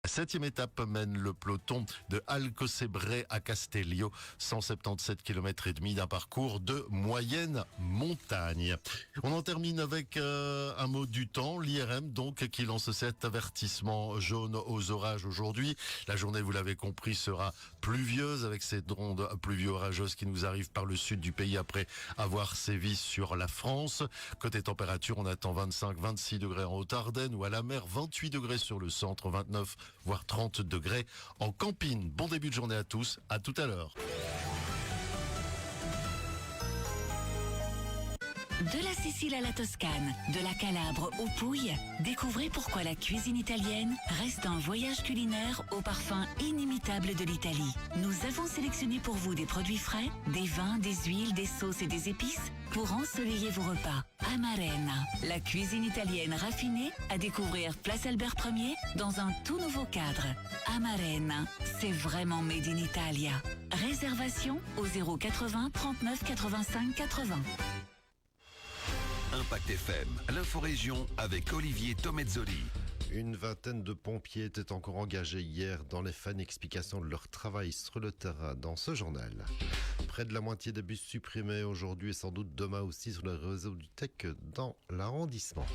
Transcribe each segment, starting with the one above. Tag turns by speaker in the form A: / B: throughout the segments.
A: Septième étape mène le peloton de Alcocebre à Castellio, 177 km et demi d'un parcours de moyenne montagne. On en termine avec un mot du temps, l'IRM donc qui lance cet avertissement jaune aux orages aujourd'hui. La journée, vous l'avez compris, sera pluvieuse avec ces ondes pluvio-orageuses qui nous arrivent par le sud du pays après avoir sévi sur la France. Côté température, on attend 25-26 degrés en Haute-Ardenne ou à la mer, 28 degrés sur le centre, 29 voire 30 degrés en campine. Bon début de journée à tous, à tout à l'heure.
B: De la Sicile à la Toscane, de la Calabre aux Pouilles, découvrez pourquoi la cuisine italienne reste un voyage culinaire au parfum inimitable de l'Italie. Nous avons sélectionné pour vous des produits frais, des vins, des huiles, des sauces et des épices pour ensoleiller vos repas. Amarena, la cuisine italienne raffinée à découvrir place Albert Ier dans un tout nouveau cadre. Amarena, c'est vraiment made in Italia. Réservation au 080 39 85 80.
C: Impact FM, l'inforégion avec Olivier Tomezzoli.
D: Une vingtaine de pompiers étaient encore engagés hier dans les fins d'explication de leur travail sur le terrain dans ce journal. Près de la moitié des bus supprimés aujourd'hui et sans doute demain aussi sur le réseau du Tech dans l'arrondissement.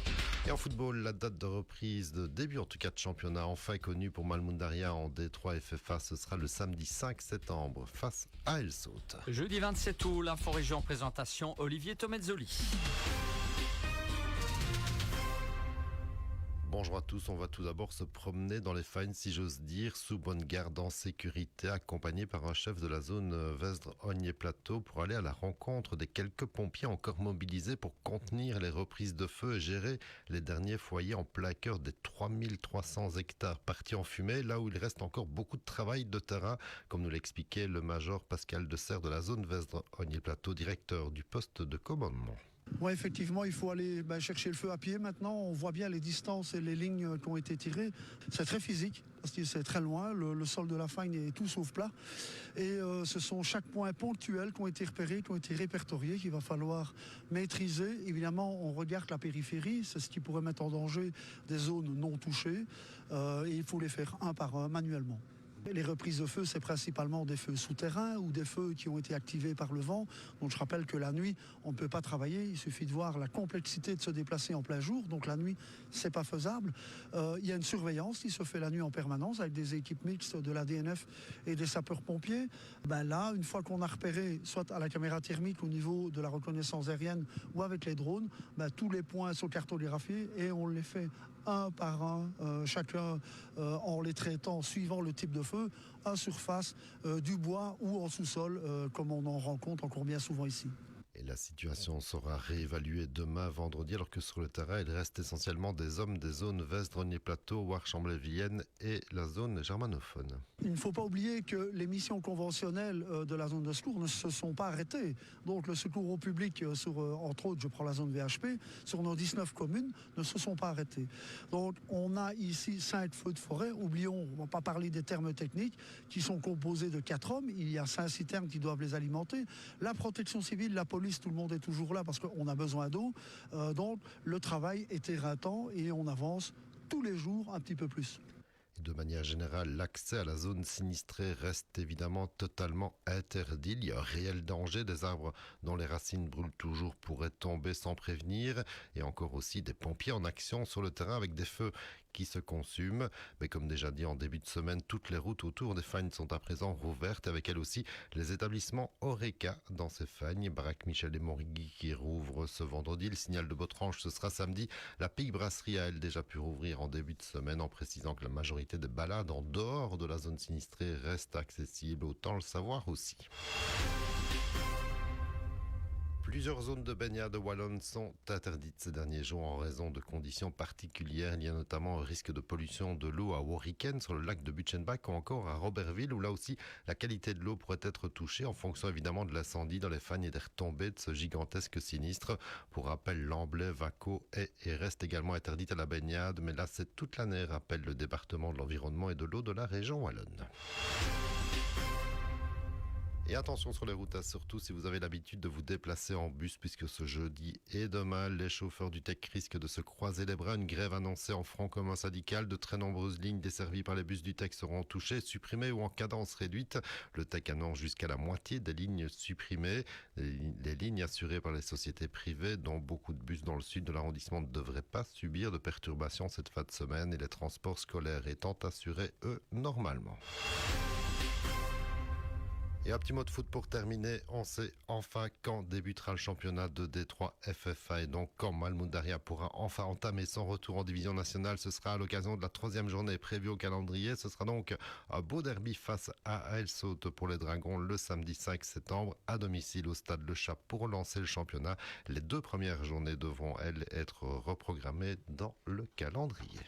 D: Et en football, la date de reprise, de début en tout cas de championnat enfin connue pour Malmundaria en D3 FFA, ce sera le samedi 5 septembre face à El Saute.
E: Jeudi 27 août, l'inforégion présentation Olivier Tomezzoli.
D: Bonjour à tous, on va tout d'abord se promener dans les Fagnes, si j'ose dire, sous bonne garde en sécurité, accompagné par un chef de la zone Vesdre-Ognier-Plateau pour aller à la rencontre des quelques pompiers encore mobilisés pour contenir les reprises de feu et gérer les derniers foyers en plein cœur des 3300 hectares partis en fumée, là où il reste encore beaucoup de travail de terrain, comme nous l'expliquait le major Pascal Desserre de la zone Vesdre-Ognier-Plateau, directeur du poste de commandement.
F: Oui, effectivement, il faut aller chercher le feu à pied maintenant. On voit bien les distances et les lignes qui ont été tirées. C'est très physique, parce que c'est très loin. Le sol de la Fagne est tout sauf plat. Et ce sont chaque point ponctuel qui ont été repérés, qui ont été répertoriés, qu'il va falloir maîtriser. Évidemment, on regarde la périphérie. C'est ce qui pourrait mettre en danger des zones non touchées. Et il faut les faire un par un, manuellement. Les reprises de feu, c'est principalement des feux souterrains ou des feux qui ont été activés par le vent. Donc je rappelle que la nuit, on ne peut pas travailler. Il suffit de voir la complexité de se déplacer en plein jour. Donc la nuit, c'est pas faisable. Il y a une surveillance qui se fait la nuit en permanence avec des équipes mixtes de la DNF et des sapeurs-pompiers. Là, une fois qu'on a repéré, soit à la caméra thermique au niveau de la reconnaissance aérienne ou avec les drones, tous les points sont cartographiés et on les fait un par un, chacun en les traitant suivant le type de feu, à surface, du bois ou en sous-sol, comme on en rencontre encore bien souvent ici.
D: Et la situation sera réévaluée demain, vendredi, alors que sur le terrain, il reste essentiellement des hommes des zones Vesdre-Ognier-Plateau, Warchamblay-Vienne et la zone germanophone.
F: Il ne faut pas oublier que les missions conventionnelles de la zone de secours ne se sont pas arrêtées. Donc le secours au public, entre autres, je prends la zone VHP, sur nos 19 communes, ne se sont pas arrêtées. Donc on a ici 5 feux de forêt. Oublions, on ne va pas parler des termes techniques, qui sont composés de 4 hommes. Il y a 5 citernes qui doivent les alimenter. La protection civile, la police, tout le monde est toujours là parce qu'on a besoin d'eau. Donc le travail est éreintant et on avance tous les jours un petit peu plus.
D: De manière générale, l'accès à la zone sinistrée reste évidemment totalement interdit. Il y a un réel danger. Des arbres dont les racines brûlent toujours pourraient tomber sans prévenir. Et encore aussi des pompiers en action sur le terrain avec des feux qui se consument. Mais comme déjà dit en début de semaine, toutes les routes autour des Fagnes sont à présent rouvertes. Avec elles aussi les établissements Horeca dans ces Fagnes. Baraque Michel et Morigui qui rouvre ce vendredi. Le Signal de Botrange, ce sera samedi. La Pique Brasserie a elle déjà pu rouvrir en début de semaine en précisant que la majorité des balades en dehors de la zone sinistrée restent accessibles, autant le savoir aussi. Plusieurs zones de baignade wallonne sont interdites ces derniers jours en raison de conditions particulières. Il y a notamment un risque de pollution de l'eau à Warriken sur le lac de Butchenbach ou encore à Robertville où là aussi la qualité de l'eau pourrait être touchée en fonction évidemment de l'incendie dans les Fagnes et des retombées de ce gigantesque sinistre. Pour rappel, Lamblay, Vaco est et reste également interdite à la baignade, mais là c'est toute l'année, rappelle le département de l'environnement et de l'eau de la région wallonne. Et attention sur les routes, surtout si vous avez l'habitude de vous déplacer en bus, puisque ce jeudi et demain, les chauffeurs du TEC risquent de se croiser les bras. Une grève annoncée en front commun syndical. De très nombreuses lignes desservies par les bus du TEC seront touchées, supprimées ou en cadence réduite. Le TEC annonce jusqu'à la moitié des lignes supprimées. Les lignes assurées par les sociétés privées, dont beaucoup de bus dans le sud de l'arrondissement, ne devraient pas subir de perturbations cette fin de semaine, et les transports scolaires étant assurés, eux, normalement. Et un petit mot de foot pour terminer. On sait enfin quand débutera le championnat de D3 FFA, et donc quand Malmoundaria pourra enfin entamer son retour en division nationale. Ce sera à l'occasion de la 3e journée prévue au calendrier. Ce sera donc un beau derby face à El Saute pour les Dragons le samedi 5 septembre à domicile au stade Le Chat pour lancer le championnat. Les 2 premières journées devront, elles, être reprogrammées dans le calendrier.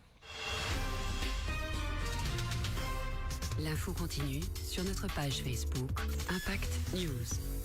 G: L'info continue sur notre page Facebook Impact News.